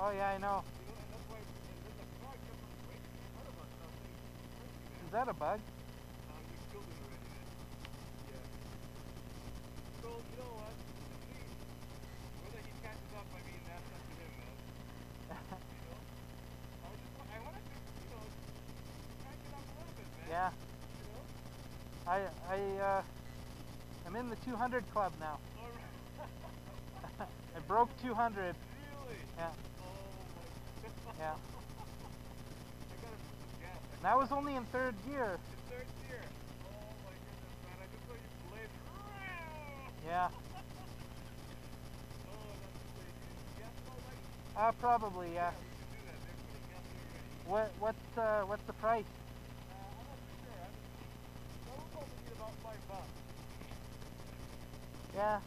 Oh yeah, I know. You know, and that's why. And then the car kept on braking in front of us. I was like, crazy, man. Is that a bug? You killed it already, man. Yeah. So you know what? At least whether he catches up, I mean, that's up to him, man. You know. I wanted to, you know, crank it up a little bit, man. Yeah. You know. I'm in the 200 club now. All right. I broke 200. Really? Yeah. Oh my God. Yeah. I gotta put some gas. And that was only in third gear. In third gear. Oh my goodness, man! I just saw you blade. Yeah. Oh, that's crazy. Is gas all right? Probably, yeah. Yeah, we should do that. They're putting gas here already. What's the price? I'm not too sure. That will probably be about $5. Yeah.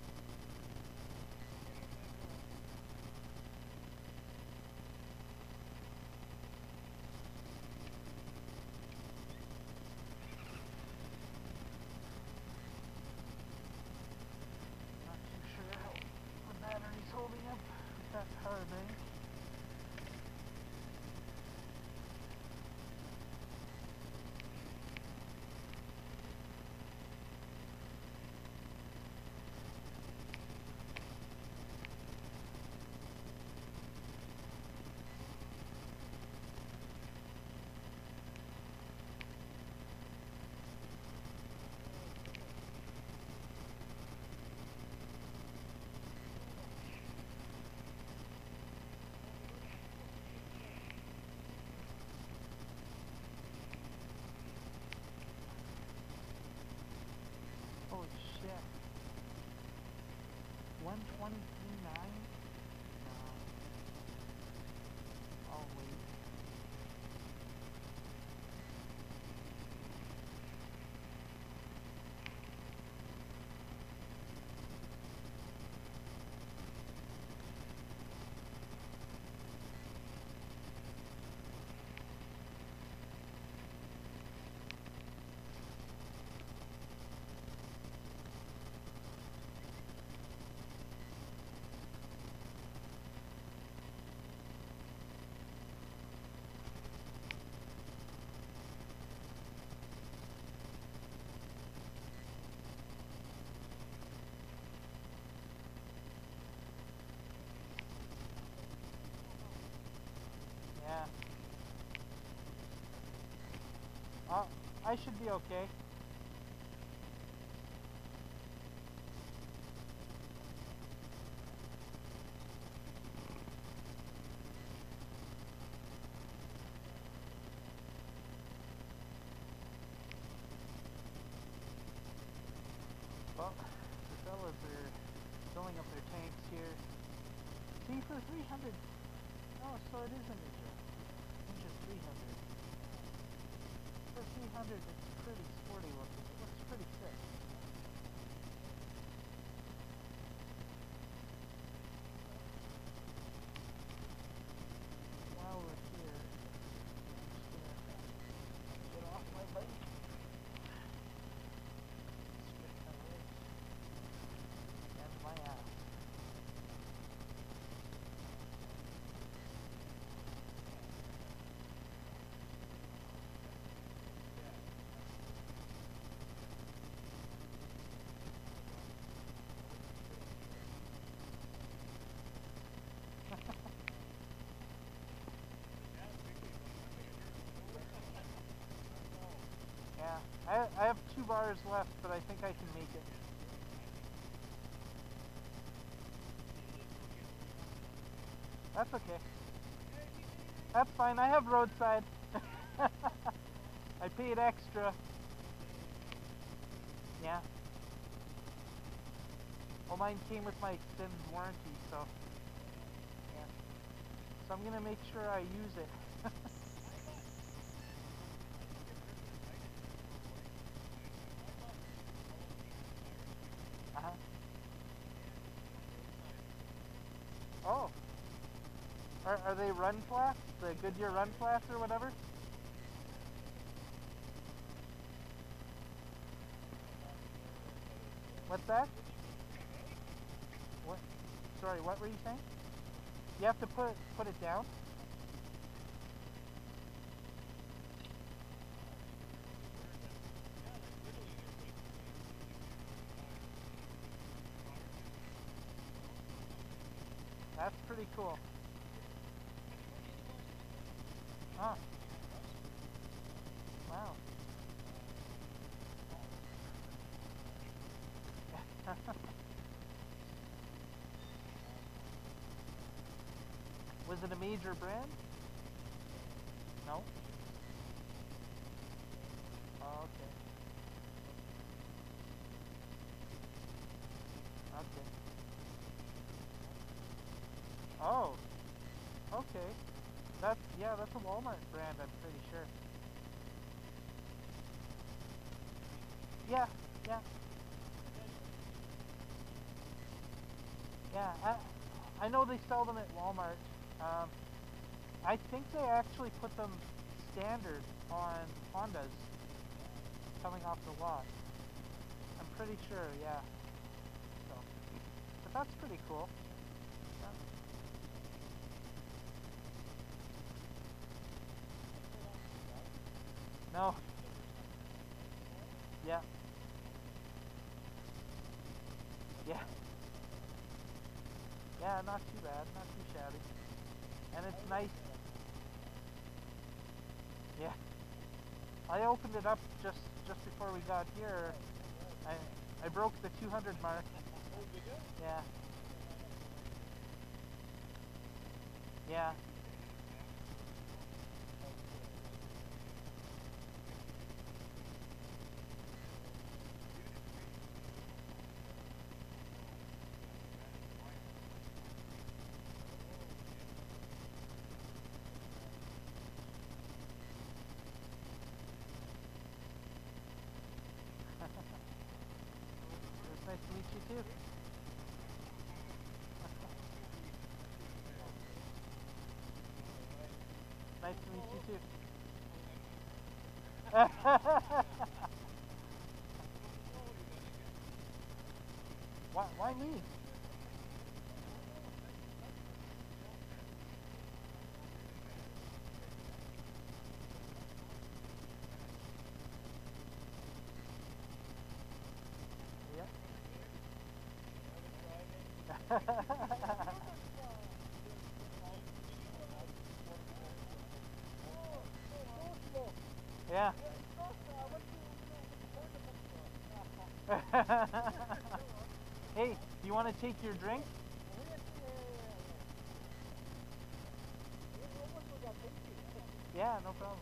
Not too sure how the battery's holding up with that power bank. Holy shit. 123.9? No. I'll wait. Yeah. I should be okay. Well, the fellas are filling up their tanks here. See, for 300. Oh, so it is a Ninja. Ninja 300. For 300, it's pretty sporty looking. It looks pretty sick. While we're here, I'm just gonna get off my bike. Strip my legs. And my ass. Yeah, I have 2 bars left, but I think I can make it. That's okay. That's fine, I have roadside. I paid extra. Yeah. Well, mine came with my extended warranty, so... Yeah. So I'm gonna make sure I use it. Uh-huh. Oh. Are they run flats? The Goodyear run flats or whatever? What's that? What? Sorry, what were you saying? You have to put it down. That's pretty cool. Huh. Wow. Was it a major brand? No? Oh, okay. Okay. Oh, okay. That's a Walmart brand, I'm pretty sure. Yeah, yeah. Yeah, I know they sell them at Walmart. I think they actually put them standard on Hondas coming off the lot. I'm pretty sure, yeah. So, but that's pretty cool. Yeah. No. Yeah. Yeah. Yeah, not too bad, not too shabby. And it's nice. Yeah. I opened it up just before we got here. I broke the 200 mark. Yeah. Yeah. It was nice to meet you too. Nice to meet you too. Why me? Yeah. Yeah. Hey, you want to take your drink? Yeah, no problem.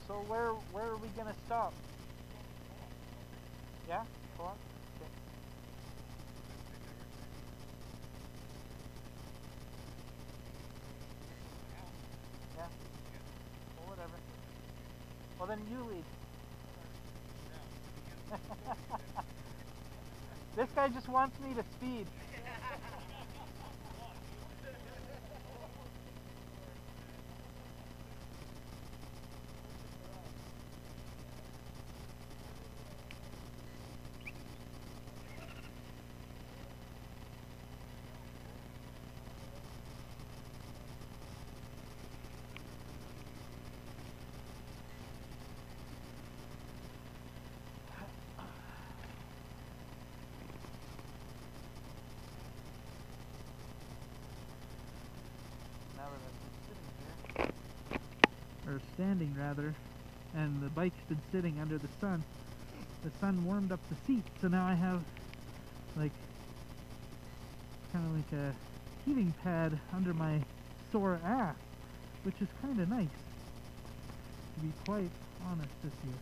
So where are we gonna stop? Yeah, go on. Okay. Yeah. Well, whatever. Well, then you lead. This guy just wants me to speed. Now that I've been sitting here, or standing rather, and the bike's been sitting under the sun warmed up the seat, so now I have like kind of like a heating pad under my sore ass, which is kind of nice, to be quite honest with you.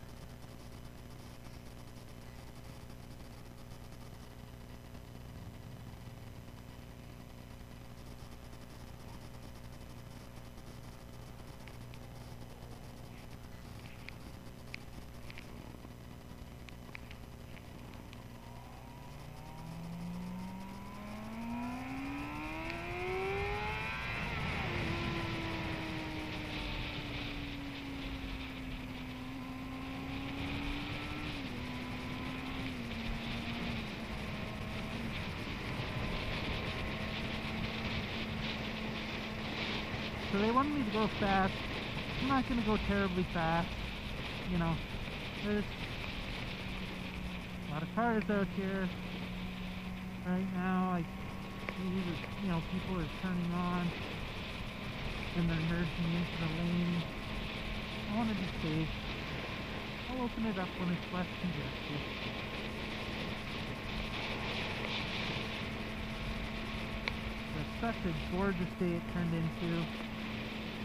So they wanted me to go fast. I'm not going to go terribly fast. You know, there's a lot of cars out here right now. I see that, you know, people are turning on and they're merging into the lane. I want to be safe. I'll open it up when it's less congested. But such a gorgeous day it turned into.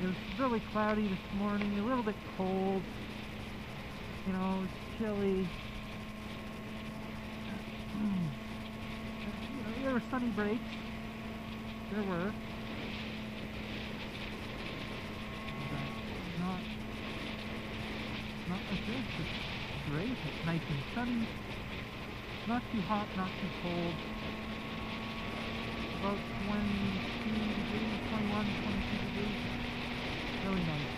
It was really cloudy this morning, a little bit cold. You know, it was chilly. You know, there were sunny breaks. There were. Not like this, it's great, it's nice and sunny, not too hot, not too cold, about 22 degrees, 21, 22 degrees, really nice.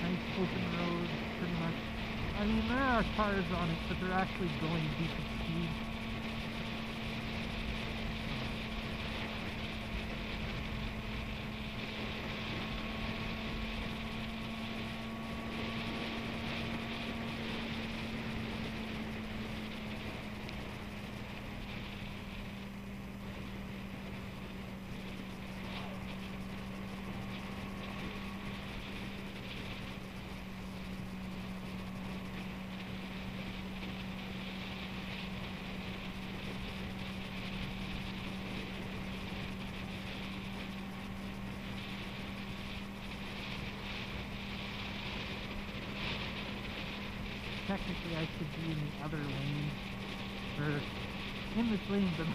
Nice open road, pretty much. I mean, there are cars on it, but they're actually going decent speed. Technically I should be in the other lane, or in this lane, but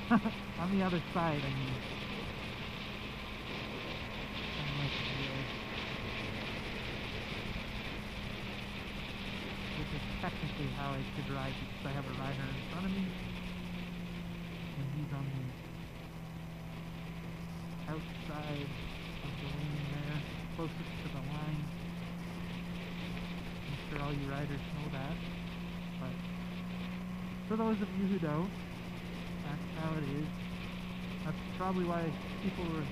on the other side, I mean. Which is technically how I should ride, because I have a rider in front of me, and he's on the outside of the lane there, closest to the line. I'm sure all you riders know that, but for those of you who don't, that's how it is. That's probably why people were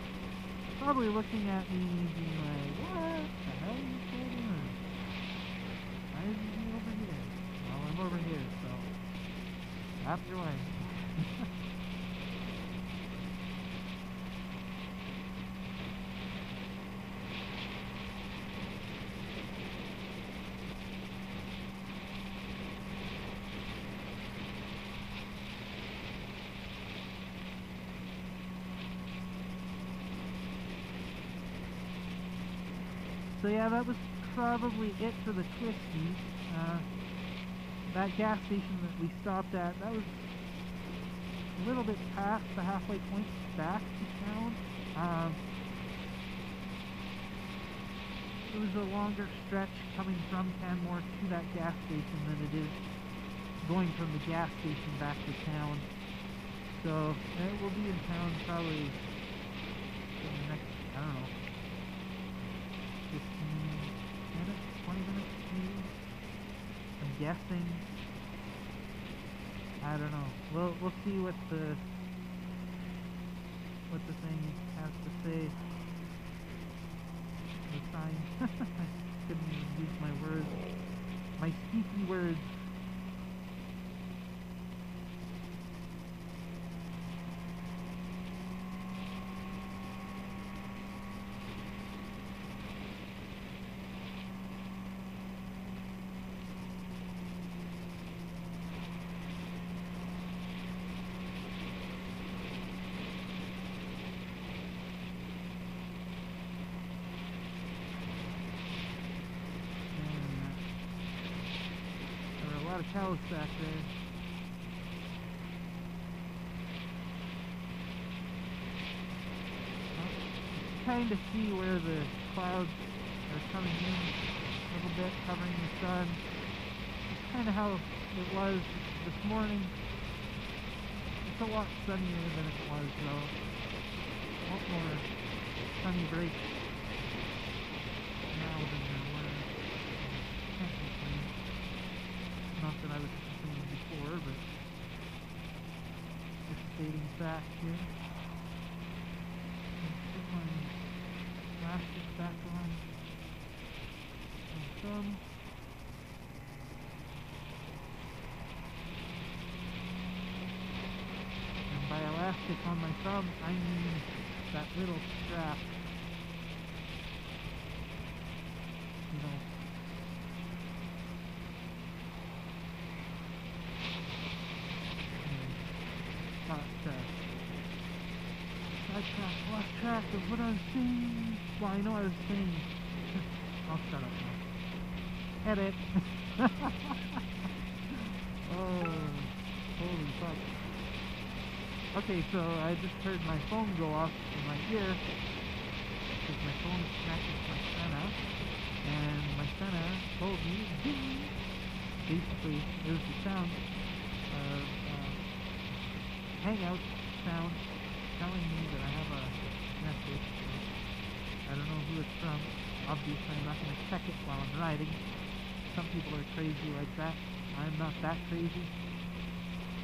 probably looking at me being like, what the hell are you doing? Or, why is he over here? Well, I'm over here, so tap your way. So yeah, that was probably it for the twisties. That gas station that we stopped at, that was a little bit past the halfway point back to town. It was a longer stretch coming from Canmore to that gas station than it is going from the gas station back to town. So it will be in town probably for the next, I don't know, 15 minutes, 20 minutes maybe? I'm guessing. I don't know. We'll see what the thing has to say. The sign. I couldn't even use my words. My speaky words. Of cows back there. Well, you kind of see where the clouds are coming in a little bit, covering the sun. It's kind of how it was this morning. It's a lot sunnier than it was, though. A lot more sunny breaks now than there were. Technically. Not that I was complaining before, but just stating fact here. elastic back on my thumb. And by elastic on my thumb, I mean that little strap. You know. Lost track of what I was saying. Well, I know I was saying. I'll shut up now. Edit. Oh, holy fuck. Okay, so I just heard my phone go off in my ear because my phone is connected to my Senna, and my Senna told me, ding! Basically, it was the sound of Hangout sound telling me that I have a message. I don't know who it's from. Obviously, I'm not going to check it while I'm riding. Some people are crazy like that. I'm not that crazy.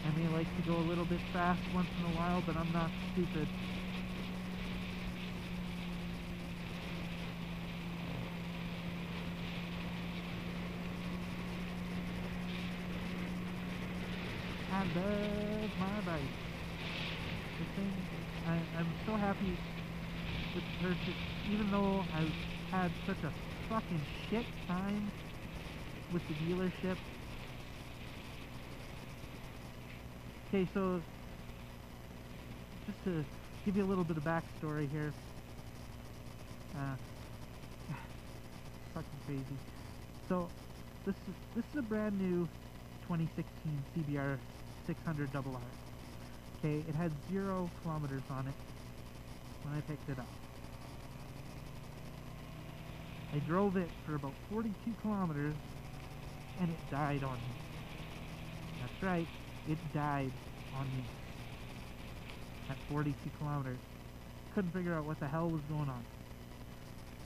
I may like to go a little bit fast once in a while, but I'm not stupid. I love my bike. The thing, I'm so happy with the purchase, even though I've had such a fucking shit time with the dealership. Okay, so just to give you a little bit of backstory here, fucking crazy. So this is a brand new 2016 CBR 600RR. Okay, it had 0 kilometers on it when I picked it up. I drove it for about 42 kilometers and it died on me. That's right, it died on me at 42 kilometers. Couldn't figure out what the hell was going on.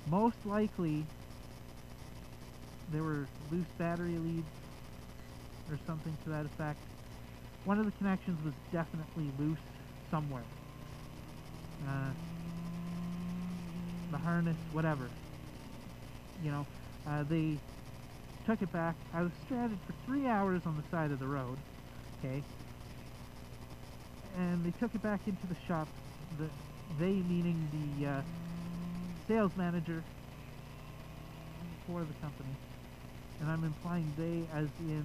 Most likely there were loose battery leads or something to that effect. One of the connections was definitely loose somewhere. The harness, whatever. You know, they took it back. I was stranded for 3 hours on the side of the road, okay? And they took it back into the shop. They meaning the sales manager for the company. And I'm implying they as in,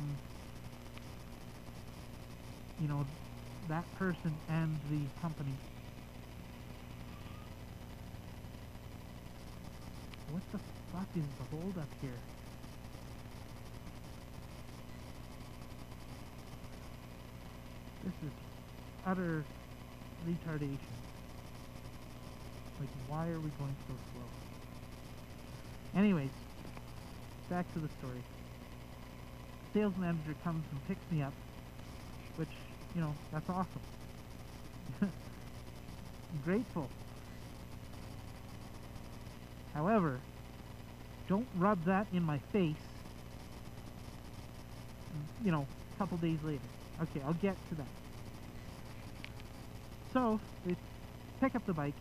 you know, that person and the company. What the fuck is the hold up here? This is utter retardation. Like, why are we going so slow? Anyways, back to the story. Sales manager comes and picks me up, which, you know, that's awesome. I'm grateful. However, don't rub that in my face, you know, a couple days later. Okay, I'll get to that. So, they pick up the bike,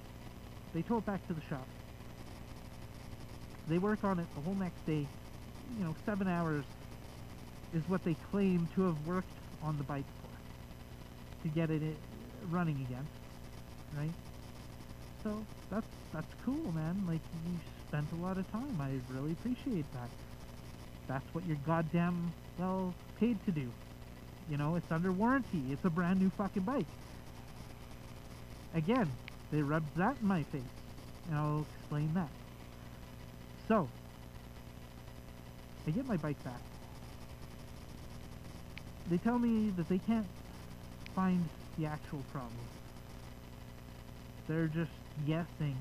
they tow it back to the shop. They work on it the whole next day. You know, 7 hours is what they claim to have worked on the bike for, to get it running again, right? So, that's cool, man. Like, you spent a lot of time. I really appreciate that. That's what you're goddamn, well, paid to do. You know, it's under warranty. It's a brand new fucking bike. Again, they rubbed that in my face, and I'll explain that. So, I get my bike back. They tell me that they can't find the actual problem. They're just guessing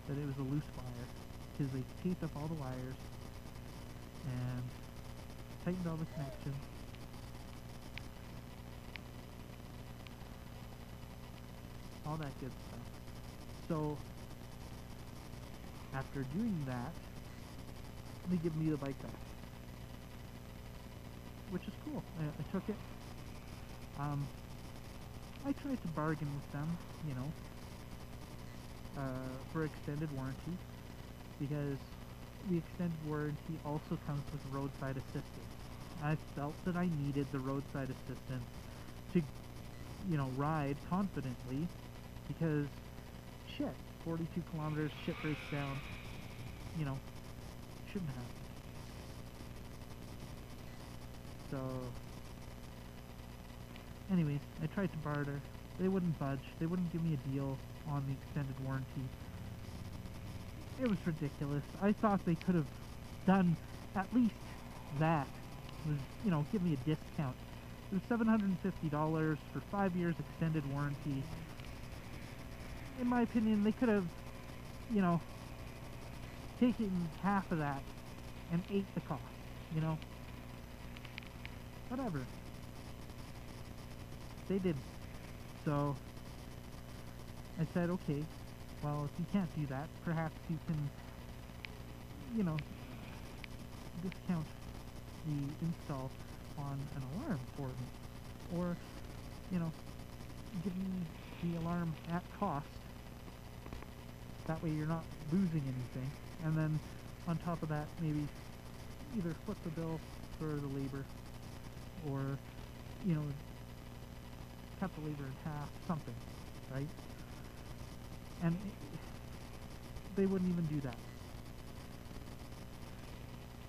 that it was a loose wire, because they taped up all the wires and tightened all the connections. All that good stuff. So, after doing that, they give me the bike back, which is cool. I took it. I tried to bargain with them, you know, for extended warranty. because the extended warranty also comes with roadside assistance. I felt that I needed the roadside assistance to, ride confidently, because shit, 42 kilometers, shit breaks down, shouldn't have. So, anyways, I tried to barter. They wouldn't budge. They wouldn't give me a deal on the extended warranty. It was ridiculous. I thought they could have done at least that. Was, give me a discount. It was $750 for 5 years extended warranty. In my opinion, they could have, taken half of that and ate the cost, Whatever. They didn't. So, I said, okay, well, if you can't do that, perhaps you can, discount the install on an alarm for me. Or, give me the alarm at cost. That way you're not losing anything. And then, on top of that, maybe either flip the bill for the labor, or, cut the labor in half, something, right? And they wouldn't even do that.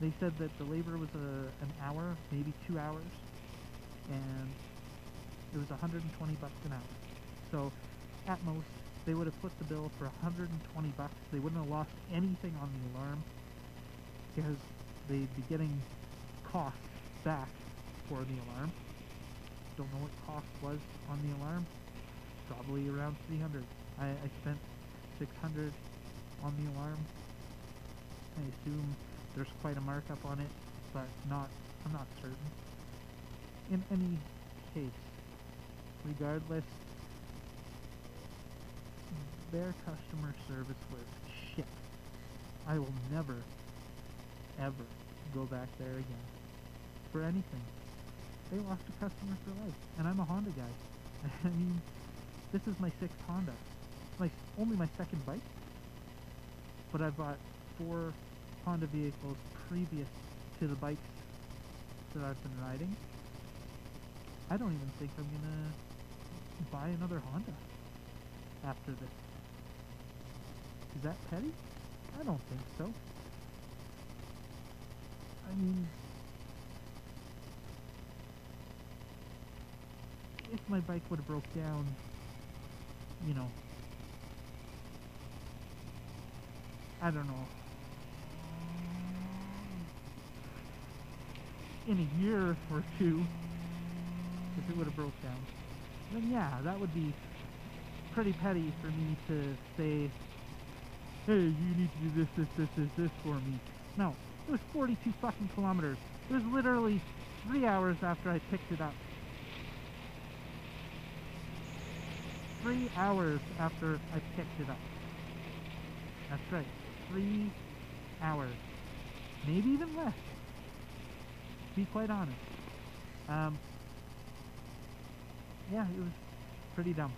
They said that the labor was an hour, maybe 2 hours, and it was $120 an hour. So, at most, they would have put the bill for $120. They wouldn't have lost anything on the alarm, because they'd be getting costs back for the alarm. Don't know what cost was on the alarm. Probably around $300. I spent $600 on the alarm. I assume there's quite a markup on it, but I'm not certain. In any case, regardless, their customer service was shit. I will never, ever go back there again for anything. They lost a customer for life, and I'm a Honda guy. I mean, this is my 6th Honda. Only my 2nd bike, but I've bought 4 Honda vehicles previous to the bikes that I've been riding. I don't even think I'm gonna buy another Honda after this. Is that petty? I don't think so. I mean, if my bike would have broke down, I don't know, in a year or two, if it would have broke down, then yeah, that would be pretty petty for me to say, hey, you need to do this for me. No, it was 42 fucking kilometers. It was literally 3 hours after I picked it up. 3 hours after I picked it up. That's right, 3 hours. Maybe even less, to be quite honest. Yeah, it was pretty dumb.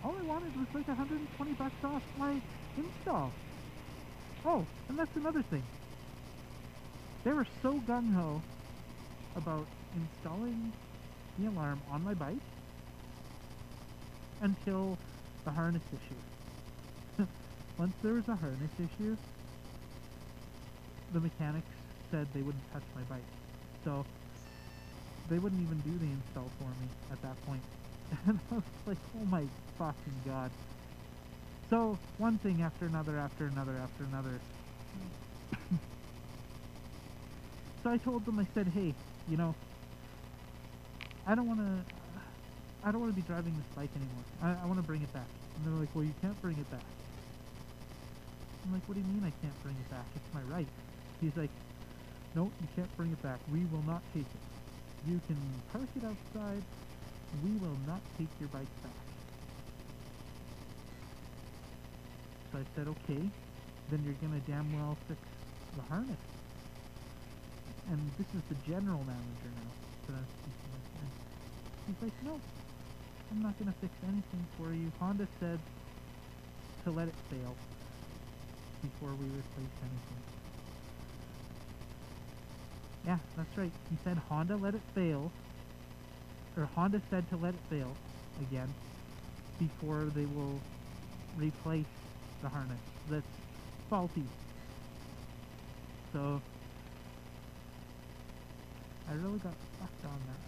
All I wanted was like $120 off my install. Oh, and that's another thing. They were so gung-ho about installing the alarm on my bike until the harness issue. Once there was a harness issue, the mechanics said they wouldn't touch my bike. So they wouldn't even do the install for me at that point. And I was like, oh my fucking god. So one thing after another, after another, after another. So I told them, I said, hey, I don't want to be driving this bike anymore. I want to bring it back. And they're like, well, you can't bring it back. I'm like, what do you mean I can't bring it back? It's my right. He's like, no, you can't bring it back. We will not take it. You can park it outside. We will not take your bike back. So I said, okay, then you're going to damn well fix the harness. And this is the general manager now that I'm speaking with. And he's like, no, I'm not gonna fix anything for you. Honda said to let it fail before we replace anything. Yeah, that's right. He said Honda let it fail, or Honda said to let it fail again before they will replace the harness that's faulty. So I really got fucked on that.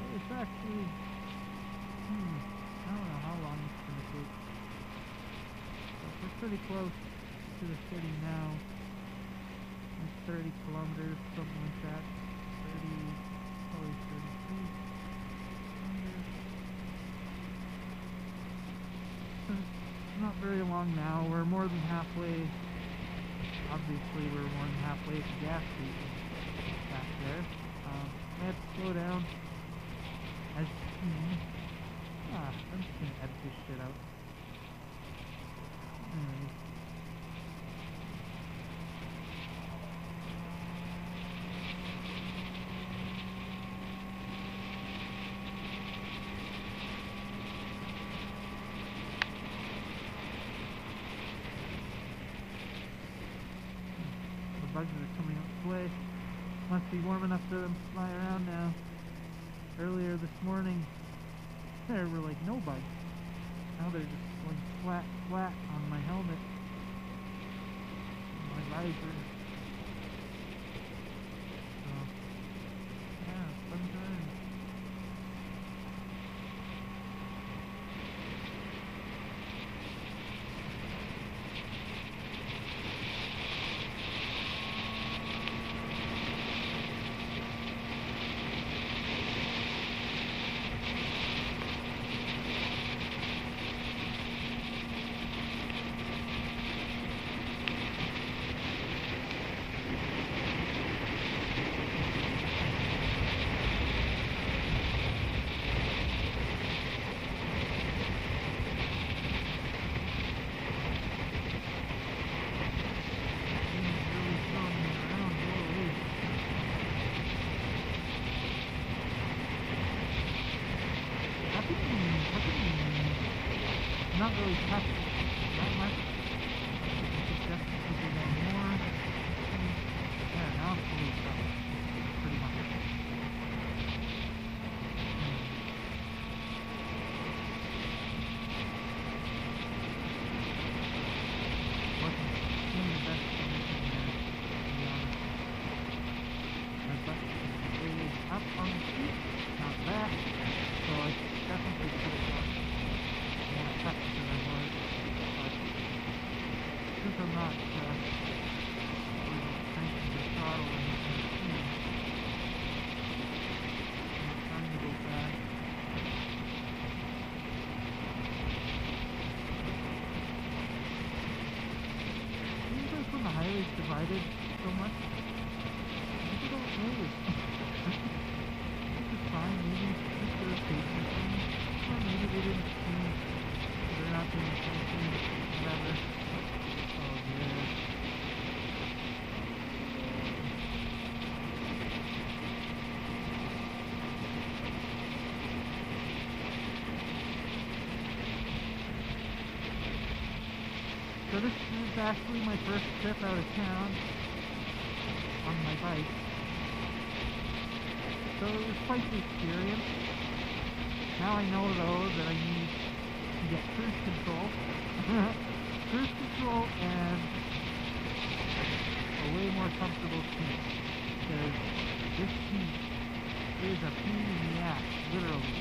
It's actually, I don't know how long it's going to take. But we're pretty close to the city now. Like 30 kilometers, something like that. 30, probably 33 kilometers. So it's not very long now. We're more than halfway. Obviously, we're more than halfway at the gas station back there. I had to slow down. I'm just gonna edit this shit out. Anyways. The bugs are coming up this way. Must be warm enough for them to fly around now. Earlier this morning, there were like no bugs. Now they're just going flat on my helmet, my visor. So, yeah, fun times. Not really touched that much. I suggest people want more. actually my first trip out of town on my bike. So it was quite the experience. Now I know though that I need to get cruise control. Cruise control and a way more comfortable seat. Because this seat is a pain in the ass, literally.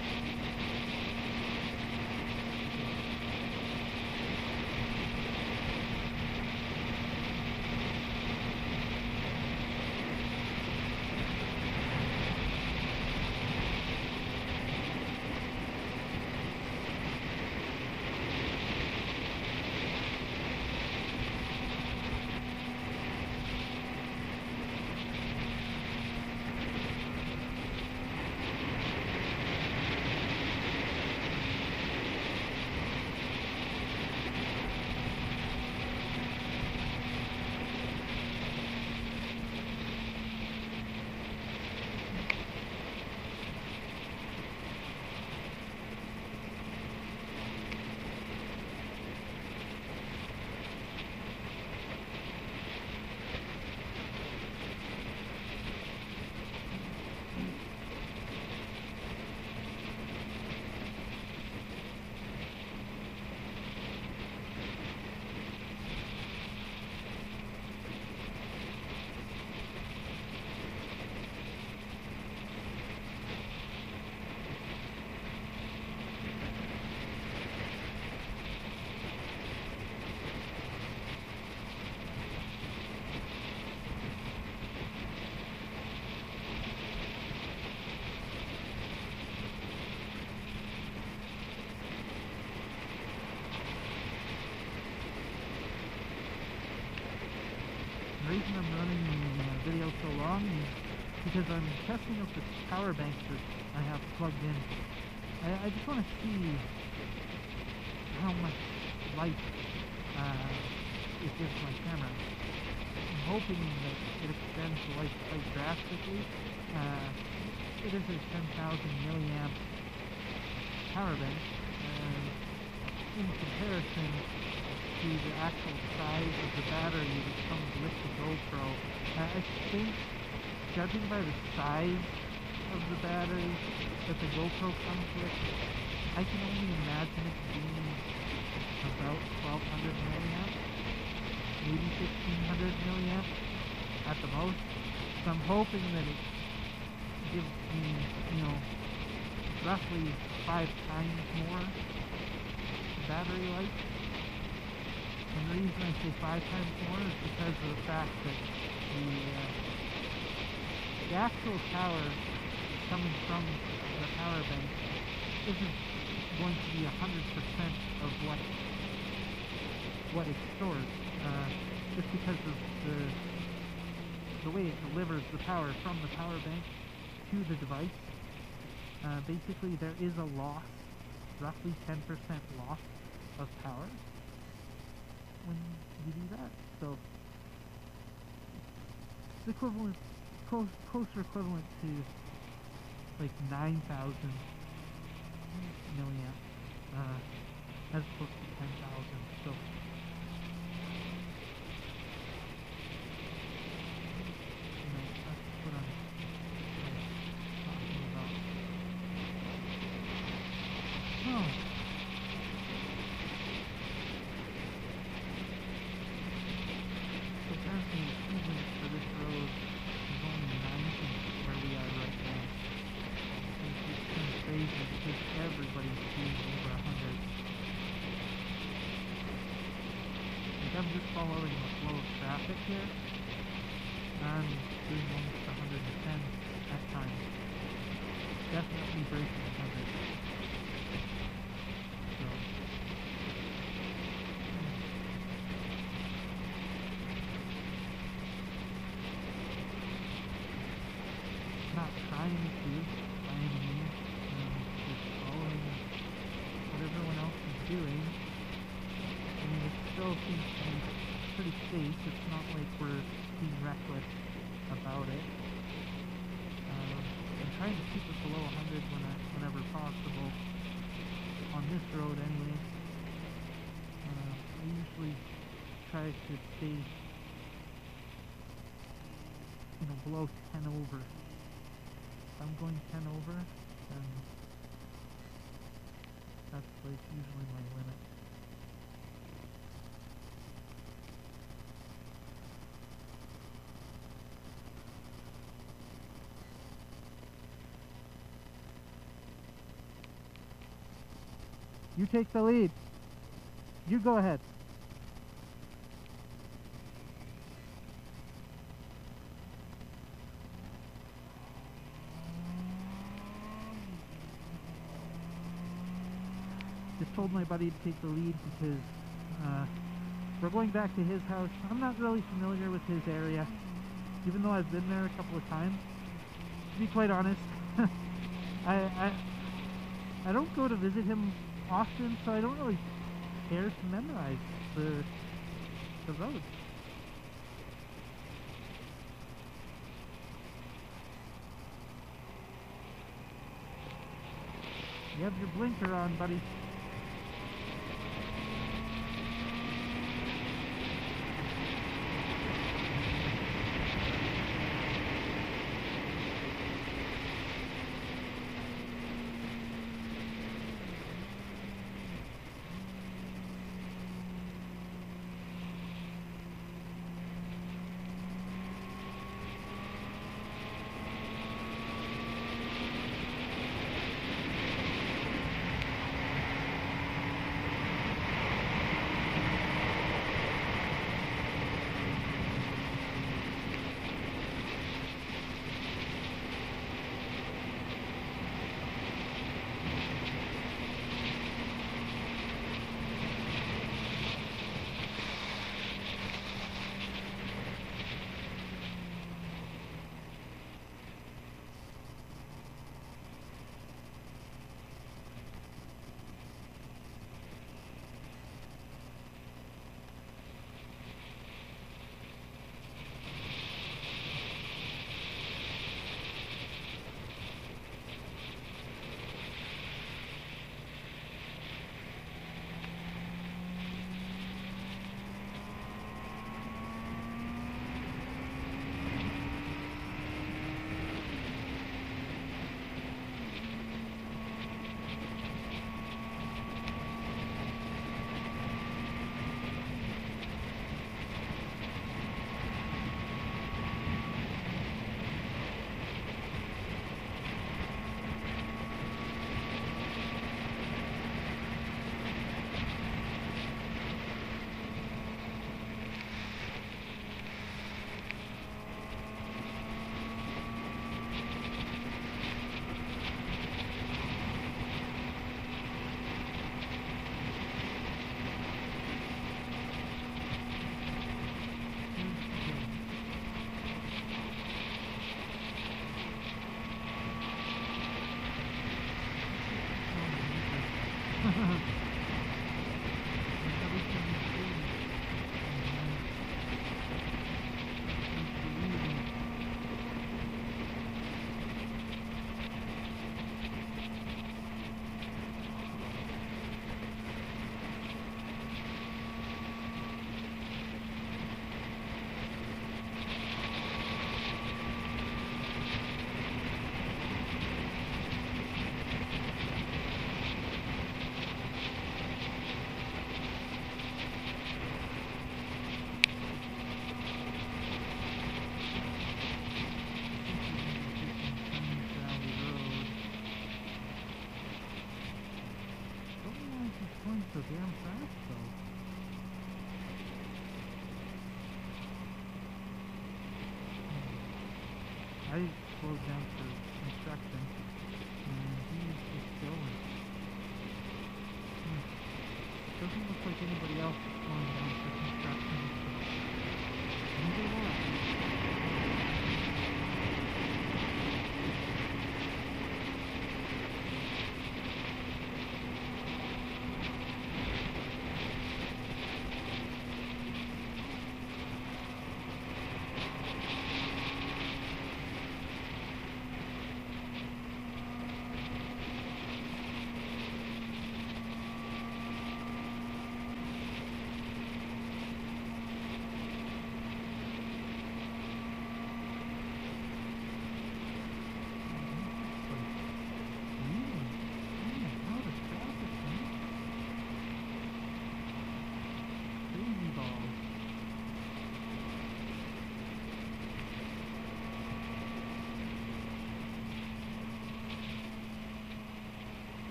The reason I'm running the video so long is because I'm testing out the power bank that I have plugged in. I just want to see how much light it gives my camera. I'm hoping that it extends the light quite drastically. It is a 10,000 milliamp power bank, and in comparison to the actual size of the battery that comes with the GoPro, I think, judging by the size of the battery that the GoPro comes with, I can only imagine it being about 1200 milliamps, maybe 1500 milliamps at the most. So I'm hoping that it gives me, roughly 5 times more battery life. And the reason I say 5 times more is because of the fact that the actual power coming from the power bank isn't going to be 100% of what it stores, just because of the way it delivers the power from the power bank to the device. Basically, there is a loss, roughly 10% loss of power when you do that. So it's equivalent, closer equivalent to like 9,000 milliamps, as opposed to 10,000. So that's what I'm talking about. Oh. Apparently the speed limit for this road is only 90 where we are right now. It's kind of crazy because everybody's speeding over 100. Like, I'm just following the flow of traffic here. I'm doing almost 110 at times. Definitely breaking 100. So not trying to by any means, just following what everyone else is doing. I mean, it still seems to be pretty safe. It's not like we're being reckless about it. I'm trying to keep it below 100 whenever possible on this road anyway. I usually try to stay, below 10 over. If I'm going 10 over, then that's like usually my limit. You take the lead. You go ahead. Just told my buddy to take the lead because we're going back to his house. I'm not really familiar with his area, even though I've been there a couple of times. To be quite honest, I don't go to visit him often, so I don't really care to memorize the roads. You have your blinker on, buddy. So damn fast though. I slowed down for construction and he's just going. Doesn't look like anybody else is slowing down for construction. Neither will I.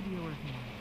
video working on?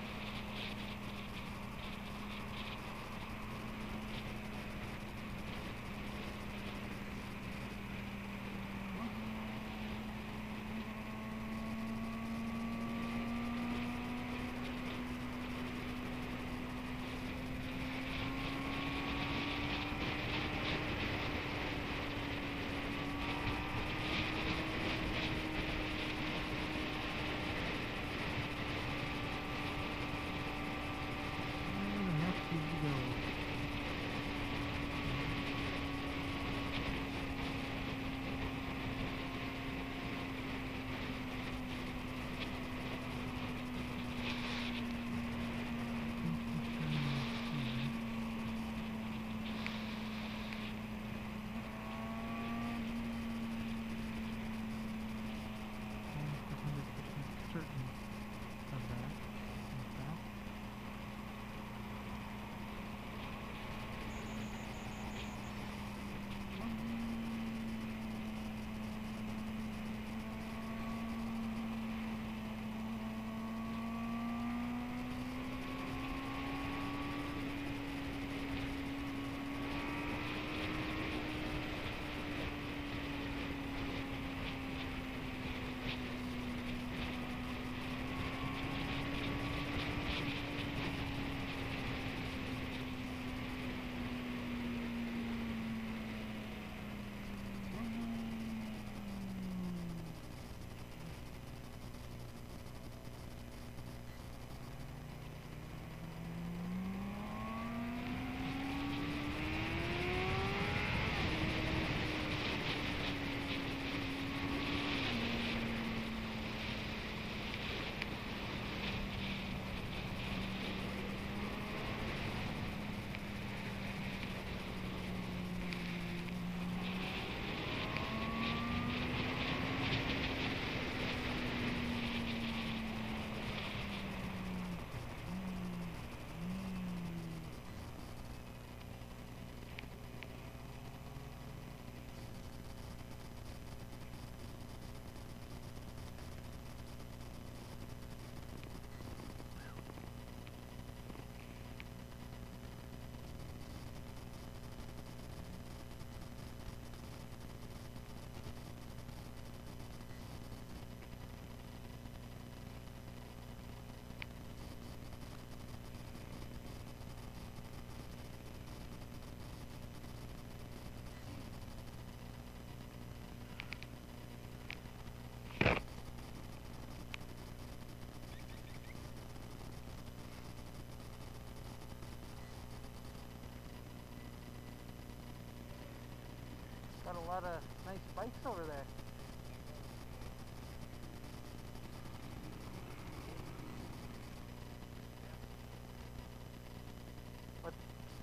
Got a lot of nice bikes over there.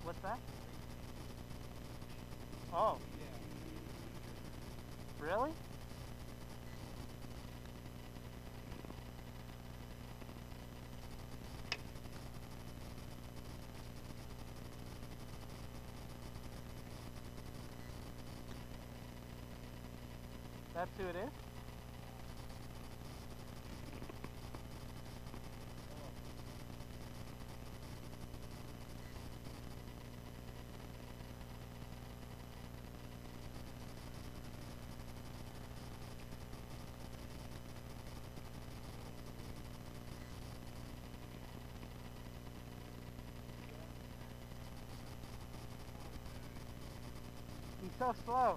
What's that? Oh. Really? That's who it is? He's so slow.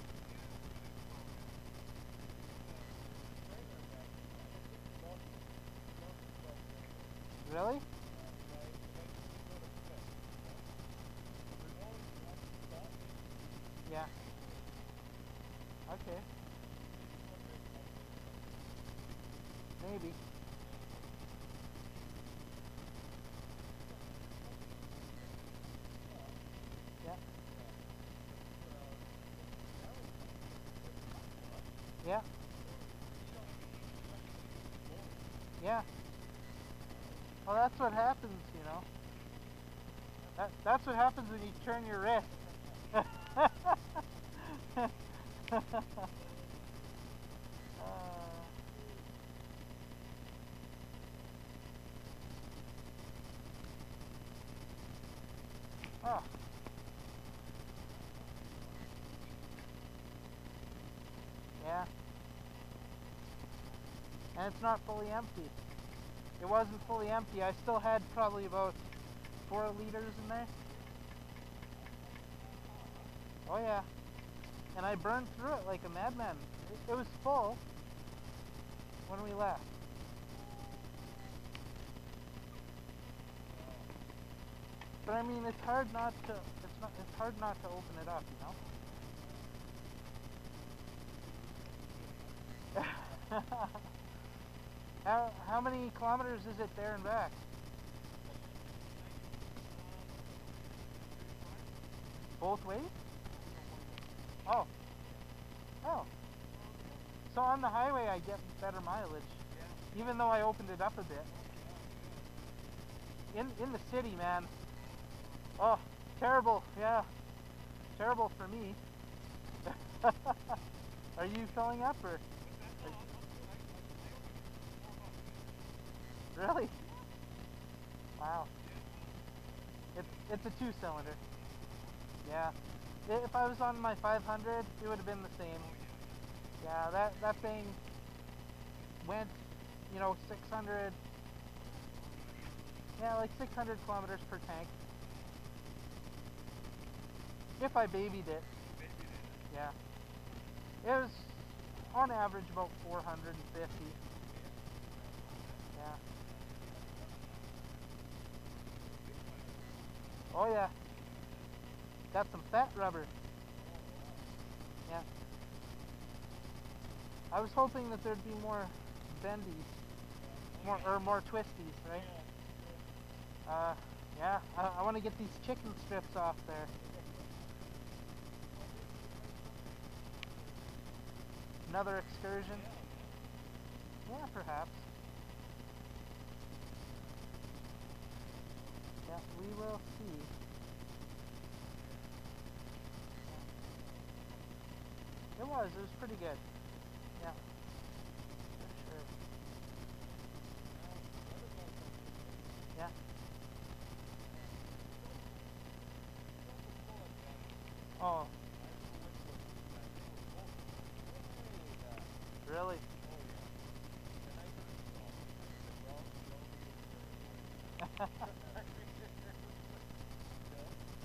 Really? Yeah. Okay. Maybe. Yeah. Yeah. Yeah. Well, that's what happens, you know. That's what happens when you turn your wrist. Oh. Yeah. And it's not fully empty. It wasn't fully empty. I still had probably about 4 liters in there. Oh yeah. And I burned through it like a madman. It was full when we left. But I mean, it's hard not to. It's hard not to open it up, you know. How many kilometers is it there and back? Both ways? Oh. Oh. So on the highway I get better mileage, even though I opened it up a bit. In the city, man. Oh, terrible. Yeah, terrible for me. Are you filling up or? Really? Wow. It's a 2-cylinder. Yeah. If I was on my 500, it would have been the same. Yeah, that thing went, 600. Yeah, like 600 kilometers per tank. If I babied it. Yeah. It was on average about 450. Yeah. Oh yeah. Got some fat rubber. Yeah. I was hoping that there'd be more bendies. More twisties, right? Yeah, I want to get these chicken strips off there. Another excursion? Yeah, perhaps. Yeah, we will see. Yeah. It was pretty good. Yeah, for sure. Yeah. Oh. Really?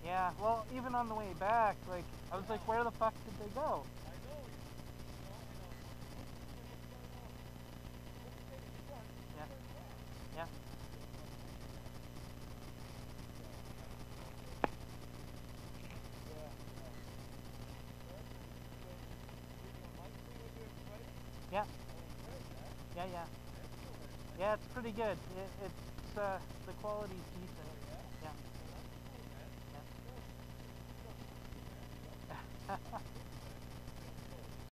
Yeah, well, even on the way back, like, I was like, where the fuck did they go? Yeah. Yeah. Yeah. Yeah, yeah. Yeah, it's pretty good. It's the quality's decent. Yeah. Yeah.